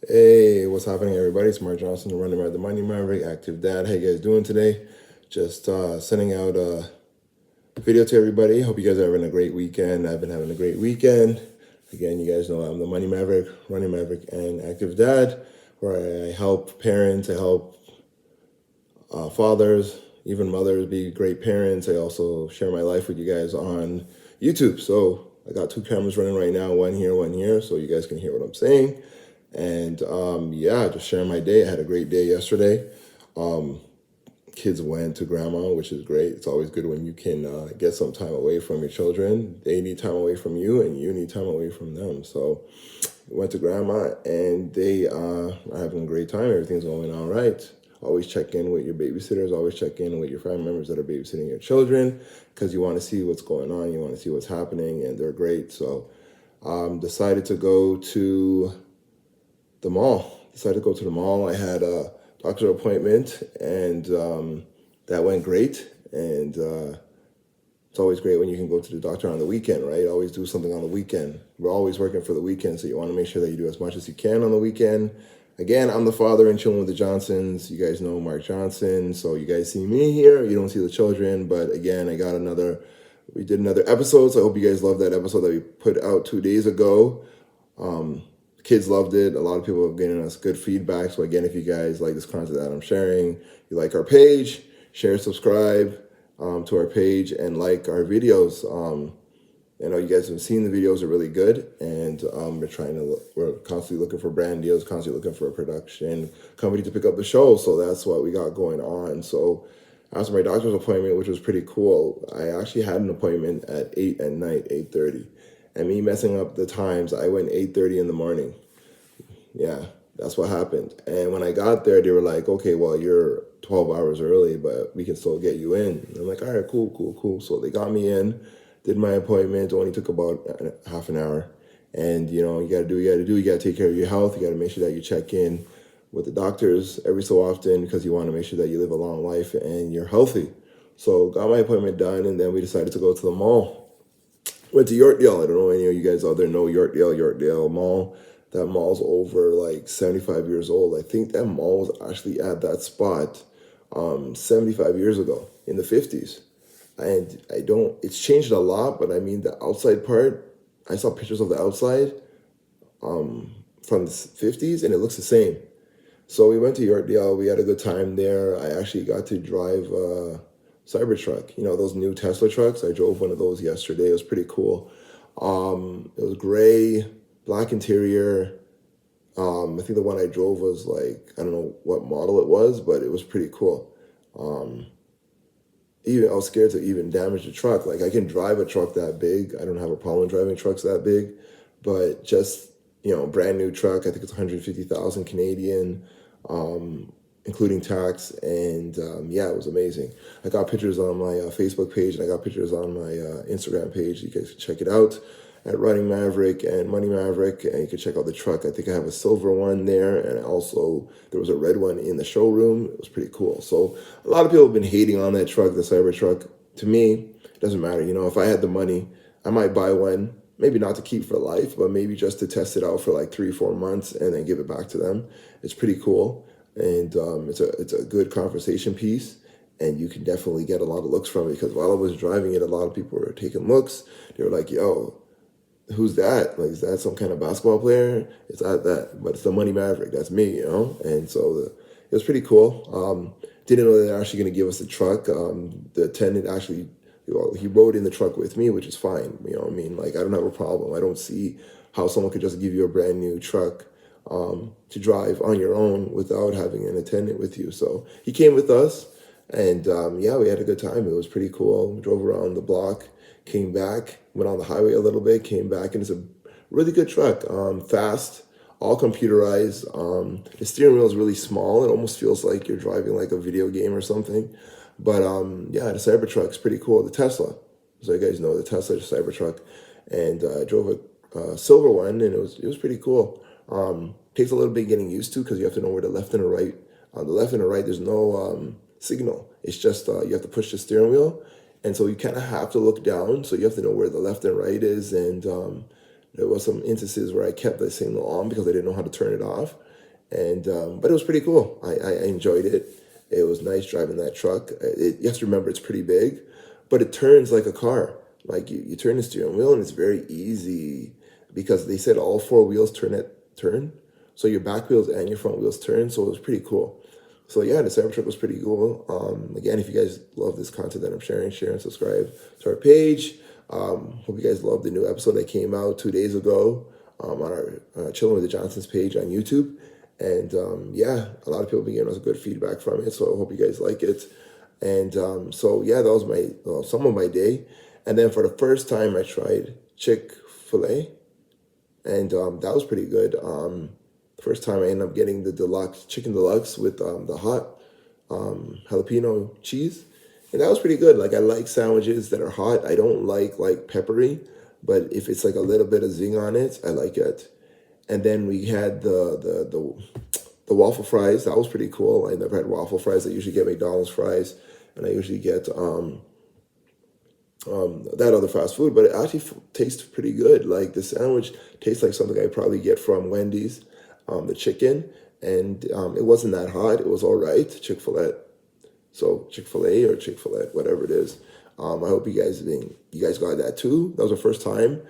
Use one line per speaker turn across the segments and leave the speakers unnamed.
Hey, what's happening, everybody? It's Mark Johnson, the running the Money Maverick, active dad. How you guys doing today? Just sending out a video to everybody. Hope you guys are having a great weekend. I've been having a great weekend. Again, you guys know I'm the Money Maverick, running Maverick, and active dad, where I help parents, I help fathers, even mothers be great parents. I also share my life with you guys on YouTube. So I got two cameras running right now, one here, so you guys can hear what I'm saying. And yeah, just sharing my day. I had a great day yesterday. Kids went to grandma, which is great. It's always good when you can get some time away from your children. They need time away from you, and you need time away from them. So went to grandma, and they are having a great time. Everything's going all right. Always check in with your babysitters. Always check in with your family members that are babysitting your children, because you want to see what's going on. You want to see what's happening, and they're great. So decided to go to the mall. I had a doctor appointment, and that went great. And it's always great when you can go to the doctor on the weekend, right? Always do something on the weekend. We're always working for the weekend, so you want to make sure that you do as much as you can on the weekend. Again, I'm the father and chilling with the Johnsons. You guys know Mark Johnson, so you guys see me here. You don't see the children, but again, we did another episode, so I hope you guys love that episode that we put out 2 days ago. Kids loved it. A lot of people have given us good feedback. So again, if you guys like this content that I'm sharing, you like our page, share, subscribe to our page, and like our videos. I know you guys have seen the videos are really good, and we're constantly looking for brand deals, constantly looking for a production company to pick up the show. So that's what we got going on. So after my doctor's appointment, which was pretty cool, I actually had an appointment at 8 at night, 8:30. And me messing up the times, I went 8:30 in the morning. Yeah, that's what happened. And when I got there, they were like, okay, well, you're 12 hours early, but we can still get you in. And I'm like, all right, cool. So they got me in, did my appointment. It only took about half an hour. And, you got to do what you got to do. You got to take care of your health. You got to make sure that you check in with the doctors every so often, because you want to make sure that you live a long life and you're healthy. So got my appointment done, and then we decided to go to the mall. Went to Yorkdale. I don't know any of you guys out there know Yorkdale Mall. That mall's over like 75 years old. I think that mall was actually at that spot 75 years ago in the 50s. And it's changed a lot, but I mean, the outside part, I saw pictures of the outside from the 50s, and it looks the same. So we went to Yorkdale. We had a good time there. I actually got to drive Cybertruck, those new Tesla trucks. I drove one of those yesterday. It was pretty cool. It was gray, black interior. I think the one I drove was like, I don't know what model it was, but it was pretty cool. Even I was scared to even damage the truck. Like, I can drive a truck that big. I don't have a problem driving trucks that big, but just, brand new truck. I think it's 150,000 Canadian. Including tax, and yeah, it was amazing. I got pictures on my Facebook page, and I got pictures on my Instagram page. You guys can check it out at Running Maverick and Money Maverick, and you can check out the truck. I think I have a silver one there, and also there was a red one in the showroom. It was pretty cool. So a lot of people have been hating on that truck, the Cybertruck. To me, it doesn't matter. If I had the money, I might buy one. Maybe not to keep for life, but maybe just to test it out for like 3-4 months and then give it back to them. It's pretty cool. And it's a good conversation piece, and you can definitely get a lot of looks from it, because while I was driving it, a lot of people were taking looks. They were like, yo, who's that? Like, is that some kind of basketball player? It's not that, but it's the Money Maverick. That's me, And so it was pretty cool. Didn't know they're actually going to give us the truck. The attendant actually, he rode in the truck with me, which is fine. I mean? Like, I don't have a problem. I don't see how someone could just give you a brand new truck to drive on your own without having an attendant with you. So he came with us, and yeah, we had a good time. It was pretty cool. We drove around the block, came back, went on the highway a little bit, came back, and it's a really good truck. Fast, all computerized. The steering wheel is really small. It almost feels like you're driving like a video game or something. But yeah, the Cybertruck's pretty cool. The Tesla, so you guys know, the Tesla Cybertruck, and I drove a silver one, and it was pretty cool. Takes a little bit getting used to, because you have to know where the left and the right. On the left and the right, there's no signal. It's just you have to push the steering wheel, and so you kind of have to look down. So you have to know where the left and right is. And there was some instances where I kept the signal on because I didn't know how to turn it off. And but it was pretty cool. I enjoyed it. It was nice driving that truck. You have to remember it's pretty big, but it turns like a car. Like you turn the steering wheel and it's very easy because they said all four wheels turn. So your back wheels and your front wheels turn. So it was pretty cool. So yeah, the Cybertruck was pretty cool. Again, if you guys love this content that I'm sharing, share and subscribe to our page. Hope you guys love the new episode that came out 2 days ago on our Chilling with the Johnsons page on YouTube. And yeah, a lot of people been giving us good feedback from it. So I hope you guys like it. And so yeah, that was some of my day. And then for the first time, I tried Chick-fil-A, and that was pretty good. First time I ended up getting the deluxe chicken deluxe with the hot jalapeno cheese, and that was pretty good. Like I like sandwiches that are hot. I don't like peppery, but if it's like a little bit of zing on it, I like it. And then we had the waffle fries. That was pretty cool. I never had waffle fries. I usually get McDonald's fries, and I usually get that other fast food, but it actually tastes pretty good. Like the sandwich tastes like something I probably get from Wendy's, the chicken, and it wasn't that hot. It was all right. Chick-fil-A, so Chick-fil-A or Chick-fil-A, whatever it is. I hope you guys got that too. That was the first time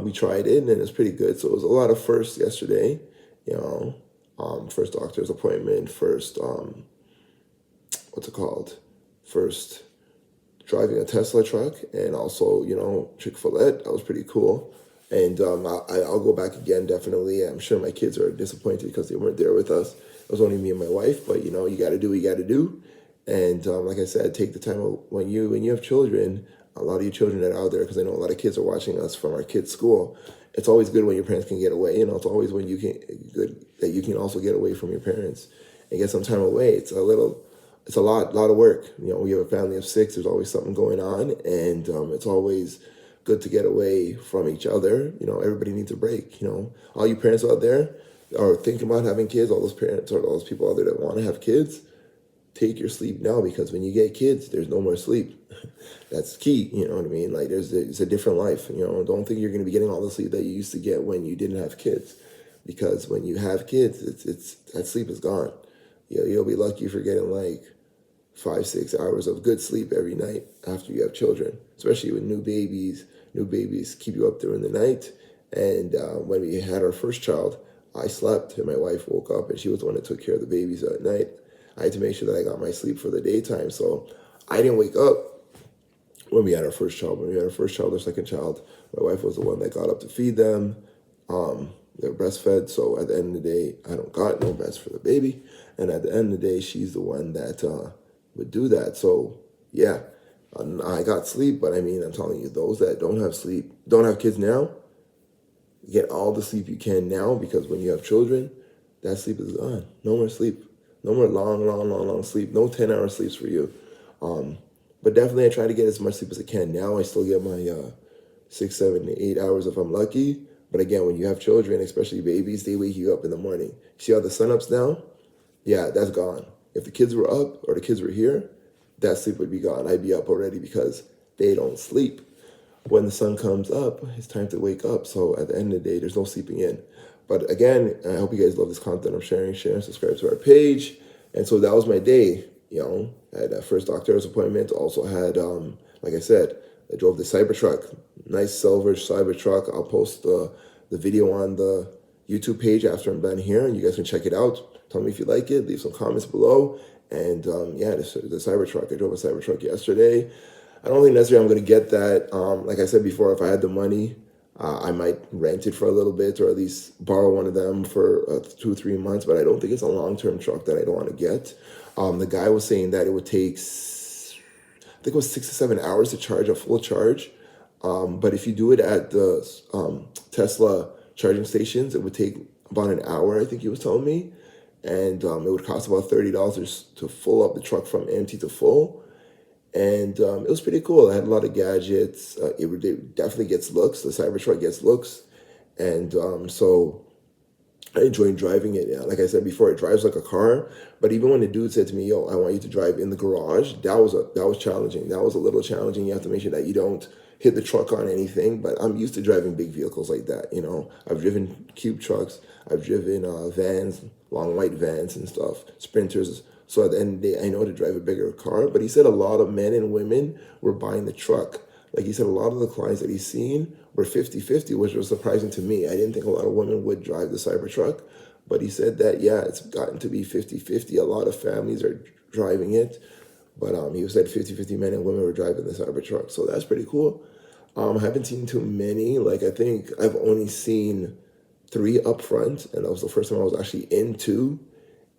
we tried it, and it's pretty good. So it was a lot of firsts yesterday. You know, first doctor's appointment, first what's it called, first driving a Tesla truck, and also, Chick-fil-A. That was pretty cool. And I'll go back again, definitely. I'm sure my kids are disappointed because they weren't there with us. It was only me and my wife, but, you got to do what you got to do. And like I said, take the time when you have children, a lot of you children that are out there, because I know a lot of kids are watching us from our kids' school. It's always good when your parents can get away. It's always when good that you can also get away from your parents and get some time away. It's a lot of work. We have a family of 6. There's always something going on, and it's always good to get away from each other. Everybody needs a break. All you parents out there are thinking about having kids. All those parents or all those people out there that want to have kids, take your sleep now, because when you get kids, there's no more sleep. That's key. You know what I mean? Like it's a different life. Don't think you're going to be getting all the sleep that you used to get when you didn't have kids, because when you have kids, it's that sleep is gone. You'll be lucky for getting like 5-6 hours of good sleep every night after you have children, especially with new babies. New babies keep you up during the night. And when we had our first child, I slept and my wife woke up, and she was the one that took care of the babies at night. I had to make sure that I got my sleep for the daytime. So I didn't wake up when we had our first child. When we had our first child or second child, my wife was the one that got up to feed them. They're breastfed. So at the end of the day, I don't got no breast for the baby. And at the end of the day, she's the one that would do that. So yeah, I got sleep, but I mean, I'm telling you, those that don't have sleep, don't have kids now, get all the sleep you can now, because when you have children, that sleep is gone. No more sleep. No more long sleep. No 10-hour sleeps for you. But definitely I try to get as much sleep as I can now. I still get my 6, 7, 8 hours if I'm lucky. But again, when you have children, especially babies, they wake you up in the morning. See how the sun up's now? Yeah, that's gone. If the kids were up or the kids were here, that sleep would be gone. I'd be up already, because they don't sleep. When the sun comes up, it's time to wake up. So at the end of the day, there's no sleeping in. But again, I hope you guys love this content I'm sharing. Share, subscribe to our page. And so that was my day. I had that first doctor's appointment. Also had, like I said, I drove the Cybertruck. Nice silver Cybertruck. I'll post the video on the YouTube page after I'm done here, and you guys can check it out. Tell me if you like it. Leave some comments below. And yeah, the Cybertruck. I drove a Cybertruck yesterday. I don't think necessarily I'm going to get that. Like I said before, if I had the money, I might rent it for a little bit, or at least borrow one of them for 2-3 months. But I don't think it's a long-term truck that I don't want to get. The guy was saying that it would take, I think it was 6 to 7 hours to charge a full charge. But if you do it at the Tesla charging stations, it would take about an hour, I think he was telling me. And it would cost about $30 to full up the truck from empty to full. And it was pretty cool. I had a lot of gadgets. It definitely gets looks. The Cybertruck gets looks. And so I enjoyed driving it. Yeah, like I said before, it drives like a car. But even when the dude said to me, "Yo, I want you to drive in the garage," that was challenging. That was a little challenging. You have to make sure that you don't hit the truck on anything, but I'm used to driving big vehicles like that. I've driven cube trucks, I've driven vans, long white vans and stuff, sprinters. So at the end of the day, I know to drive a bigger car. But he said a lot of men and women were buying the truck. Like he said, a lot of the clients that he's seen were 50-50, which was surprising to me. I didn't think a lot of women would drive the Cybertruck. But he said that, yeah, it's gotten to be 50-50. A lot of families are driving it. But he said 50-50 men and women were driving the Cybertruck. So that's pretty cool. I haven't seen too many. Like, I think I've only seen 3 up front. And that was the first time I was actually in 2.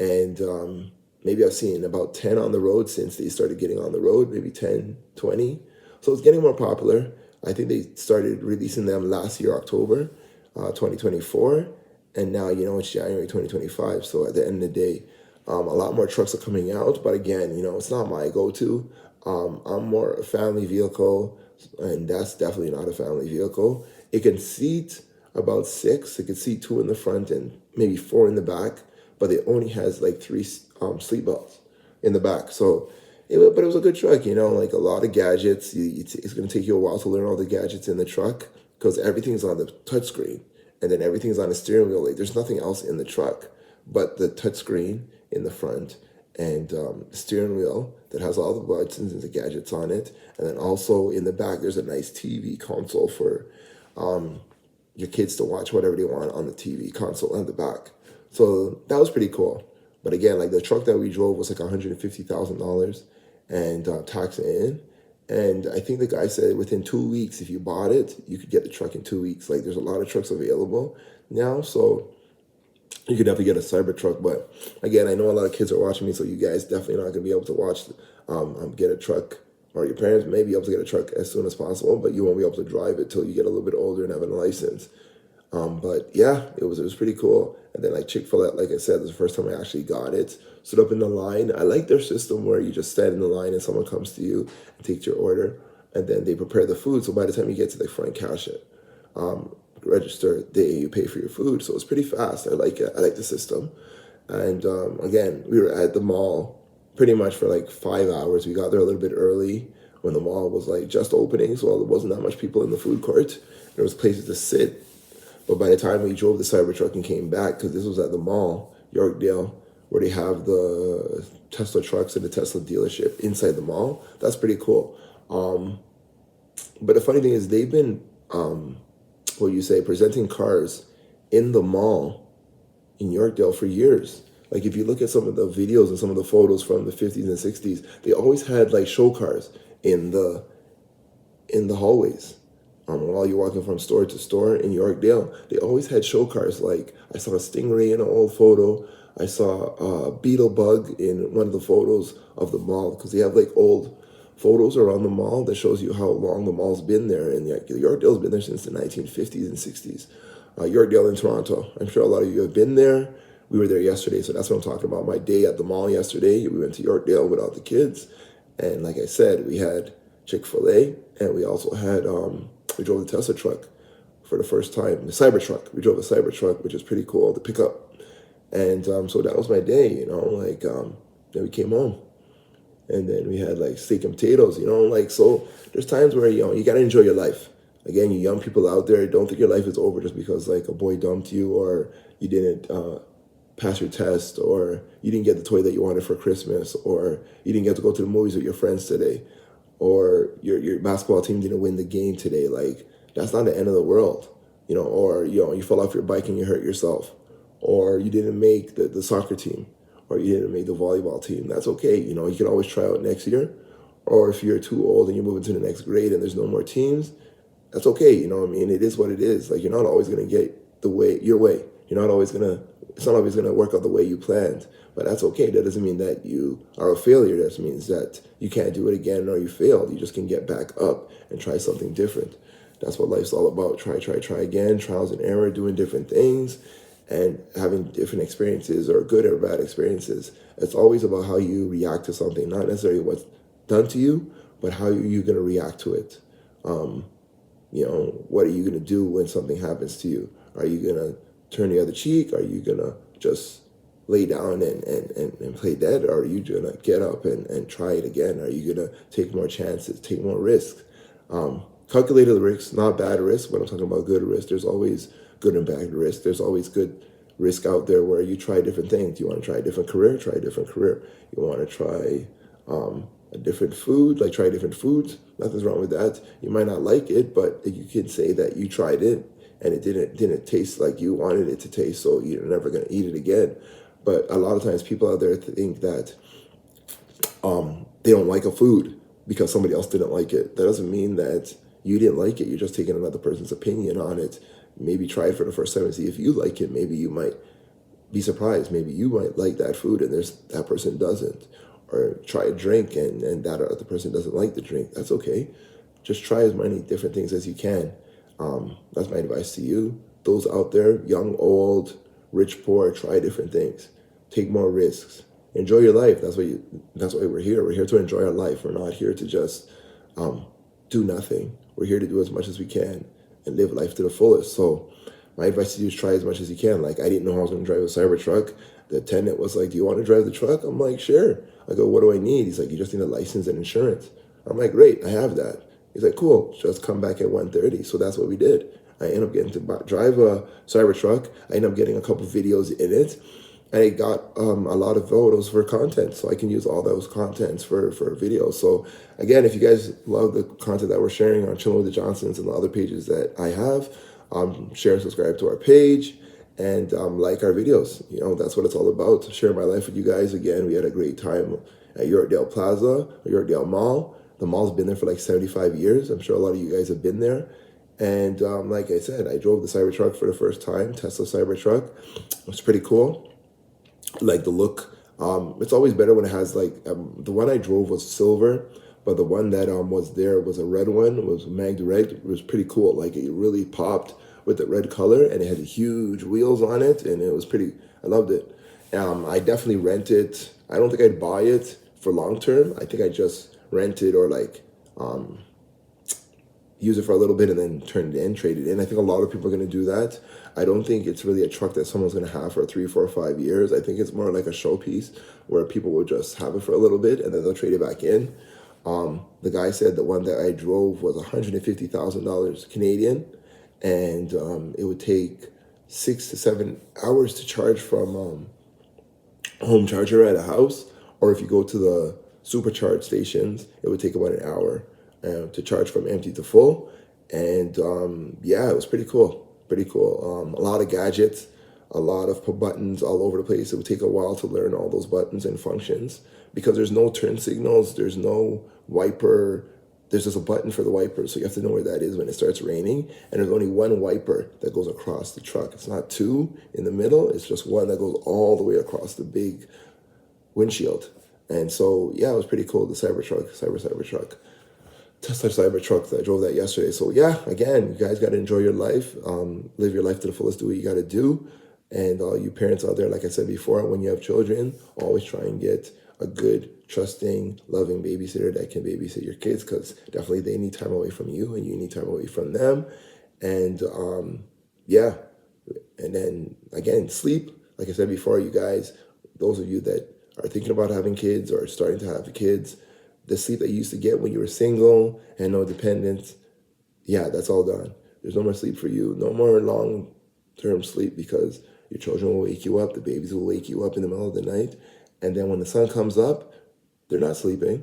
And maybe I've seen about 10 on the road since they started getting on the road, maybe 10, 20. So it's getting more popular. I think they started releasing them last year, October 2024. And now, it's January 2025. So at the end of the day, a lot more trucks are coming out. But again, it's not my go-to. I'm more a family vehicle, and that's definitely not a family vehicle. It can seat about 6. It can seat 2 in the front and maybe 4 in the back. But it only has like 3 sleep belts in the back. So, but it was a good truck, like a lot of gadgets. It's going to take you a while to learn all the gadgets in the truck because everything's on the touchscreen, and then everything's on the steering wheel. Like there's nothing else in the truck but the touchscreen in the front and the steering wheel that has all the buttons and the gadgets on it. And then also in the back, there's a nice TV console for your kids to watch whatever they want on the TV console in the back. So that was pretty cool. But again, like the truck that we drove was like $150,000 and tax in. And I think the guy said within 2 weeks, if you bought it, you could get the truck in 2 weeks. Like there's a lot of trucks available now. So you could definitely get a Cybertruck. But again, I know a lot of kids are watching me, so you guys definitely not going to be able to watch, get a truck. Or your parents may be able to get a truck as soon as possible, but you won't be able to drive it till you get a little bit older and have a license. But yeah, it was pretty cool. And then like Chick-fil-A, like I said, this is the first time I actually got it. Stood up in the line. I like their system where you just stand in the line and someone comes to you and takes your order, and then they prepare the food. So by the time you get to the front cash it, register, you pay for your food. So it's pretty fast. I like it. I like the system. And again, we were at the mall pretty much for like 5 hours. We got there a little bit early when the mall was like just opening, so there wasn't that much people in the food court. There was places to sit. But by the time we drove the Cybertruck and came back, because this was at the mall, Yorkdale, where they have the Tesla trucks and the Tesla dealership inside the mall, that's pretty cool. But the funny thing is they've been, presenting cars in the mall in Yorkdale for years. Like if you look at some of the videos and some of the photos from the 50s and 60s, they always had like show cars in the hallways. While you're walking from store to store in Yorkdale, they always had show cars. Like I saw a Stingray in an old photo. I saw a Beetlebug in one of the photos of the mall, because they have like old photos around the mall that shows you how long the mall's been there. And Yorkdale's been there since the 1950s and 60s. Yorkdale in Toronto. I'm sure a lot of you have been there. We were there yesterday, so that's what I'm talking about. My day at the mall yesterday, we went to Yorkdale without the kids. And like I said, we had Chick-fil-A, and we also had, we drove the Tesla truck for the first time, the Cybertruck. We drove a Cybertruck, which is pretty cool to pick up. And so that was my day, then we came home. And then we had like steak and potatoes, so there's times where, you got to enjoy your life. Again, you young people out there, don't think your life is over just because like a boy dumped you, or you didn't pass your test, or you didn't get the toy that you wanted for Christmas, or you didn't get to go to the movies with your friends today, or your basketball team didn't win the game today. Like, that's not the end of the world, or, you fell off your bike and you hurt yourself, or you didn't make the soccer team, or you didn't make the volleyball team. That's okay. You can always try out next year. Or if you're too old and you're moving to the next grade and there's no more teams, that's okay. It is what it is. Like, you're not always going to get your way. It's not always going to work out the way you planned, but that's okay. That doesn't mean that you are a failure. That means that you can't do it again, or you failed. You just can get back up and try something different. That's what life's all about. Try again, trials and error, doing different things and having different experiences, or good or bad experiences. It's always about how you react to something, not necessarily what's done to you, but how you're going to react to it. What are you going to do when something happens to you? Are you going to turn the other cheek? Are you going to just lay down and play dead? Or are you going to get up and try it again? Are you going to take more chances, take more risks? calculated risks, not bad risk. When I'm talking about good risk, there's always good and bad risk. There's always good risk out there where you try different things. You want to try a different career, try a different career. You want to try a different food, like try different foods. Nothing's wrong with that. You might not like it, but you can say that you tried it and it didn't taste like you wanted it to taste, so you're never gonna eat it again. But a lot of times people out there think that they don't like a food because somebody else didn't like it. That doesn't mean that you didn't like it. You're just taking another person's opinion on it. Maybe try it for the first time and see if you like it. Maybe you might be surprised. Maybe you might like that food and there's that person doesn't. Or try a drink and that other person doesn't like the drink. That's okay. Just try as many different things as you can. That's my advice to you. Those out there, young, old, rich, poor, try different things. Take more risks. Enjoy your life. That's why we're here. We're here to enjoy our life. We're not here to just do nothing. We're here to do as much as we can and live life to the fullest. So my advice to you is try as much as you can. Like, I didn't know I was going to drive a Cybertruck. The attendant was like, do you want to drive the truck? I'm like, sure. I go, what do I need? He's like, you just need a license and insurance. I'm like, great, I have that. He's like, cool, just come back at 1:30. So that's what we did. I ended up getting to drive a Cybertruck. I ended up getting a couple videos in it. And it got a lot of photos for content. So I can use all those contents for videos. So again, if you guys love the content that we're sharing on Chilling with the Johnsons and the other pages that I have, share and subscribe to our page and like our videos. You know, that's what it's all about. Share my life with you guys. Again, we had a great time at Yorkdale Plaza, Yorkdale Mall. The mall's been there for like 75 years. I'm sure a lot of you guys have been there. And like I said, I drove the Cybertruck for the first time, Tesla Cybertruck. It was pretty cool. Like the look. It's always better when it has like, the one I drove was silver, but the one that was there was a red one. It was magged red. It was pretty cool. Like, it really popped with the red color, and it had huge wheels on it, and it was pretty, I loved it. I definitely rent it. I don't think I'd buy it for long term. I think I just rent it or like use it for a little bit and then turn it in, trade it in. I think a lot of people are going to do that. I don't think it's really a truck that someone's going to have for 3, 4, 5 years. I think it's more like a showpiece where people will just have it for a little bit and then they'll trade it back in. The guy said the one that I drove was $150,000 Canadian, and it would take 6 to 7 hours to charge from home charger at a house, or if you go to the supercharge stations, it would take about an hour to charge from empty to full. And yeah, it was pretty cool. Pretty cool. A lot of gadgets, a lot of buttons all over the place. It would take a while to learn all those buttons and functions because there's no turn signals, there's no wiper. There's just a button for the wiper, so you have to know where that is when it starts raining. And there's only one wiper that goes across the truck. It's not two in the middle. It's just one that goes all the way across the big windshield. And so, yeah, it was pretty cool. The Cybertruck, Cybertruck. Tesla Cybertruck. I drove that yesterday. So yeah, again, you guys got to enjoy your life. Live your life to the fullest. Do what you got to do. And all you parents out there, like I said before, when you have children, always try and get a good, trusting, loving babysitter that can babysit your kids, because definitely they need time away from you and you need time away from them. And yeah, and then again, sleep. Like I said before, you guys, those of you that are thinking about having kids or starting to have kids, the sleep that you used to get when you were single and no dependents, yeah, that's all gone. There's no more sleep for you. No more long-term sleep, because your children will wake you up. The babies will wake you up in the middle of the night. And then when the sun comes up, they're not sleeping.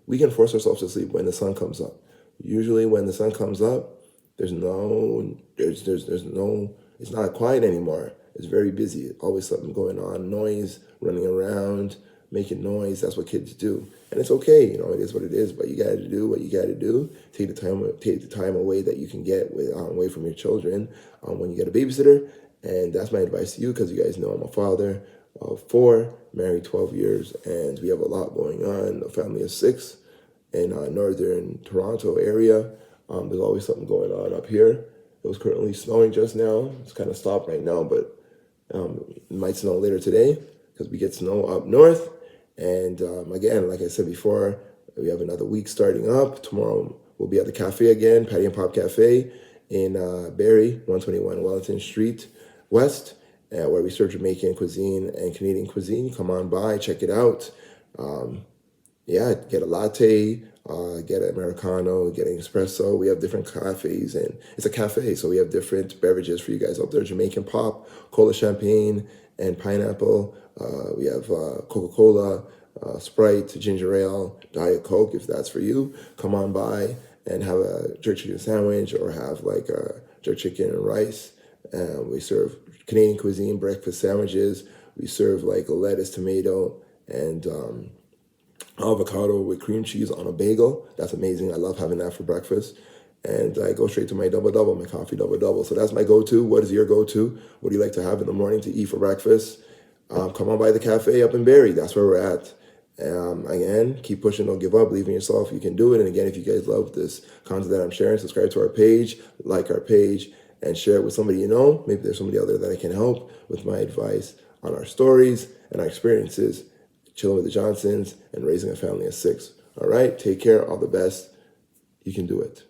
We can force ourselves to sleep when the sun comes up. Usually when the sun comes up, there's no, it's not quiet anymore. It's very busy. Always something going on, noise, running around, making noise. That's what kids do. And it's okay, you know, it is what it is, but you got to do what you got to do. Take the time away that you can get away from your children when you get a babysitter. And that's my advice to you, because you guys know I'm a father of 4, married 12 years, and we have a lot going on. A family of 6 in northern Toronto area. There's always something going on up here. It was currently snowing just now. It's kind of stopped right now, but it might snow later today because we get snow up north. And again, like I said before, we have another week starting up. Tomorrow we'll be at the cafe again, Patty and Pop Cafe in Barrie, 121 Wellington Street West, where we serve Jamaican cuisine and Canadian cuisine. Come on by, check it out. Yeah, get a latte, Get an Americano, get an espresso. We have different cafes, and it's a cafe, so we have different beverages for you guys out there. Jamaican pop, cola champagne, and pineapple. We have Coca-Cola, Sprite, ginger ale, Diet Coke, if that's for you. Come on by and have a jerk chicken sandwich or have like a jerk chicken and rice. We serve Canadian cuisine breakfast sandwiches. We serve like a lettuce, tomato, and avocado with cream cheese on a bagel. That's amazing. I love having that for breakfast. And I go straight to my double double, my coffee double double. So that's my go-to. What is your go-to? What do you like to have in the morning to eat for breakfast? Come on by the cafe up in Barrie. That's where we're at. Again, keep pushing, don't give up, believe in yourself, you can do it. And again, if you guys love this content that I'm sharing, subscribe to our page, like our page, and share it with somebody you know. Maybe there's somebody out there that I can help with my advice on our stories and our experiences, chilling with the Johnsons and raising a family of 6. All right, take care, all the best. You can do it.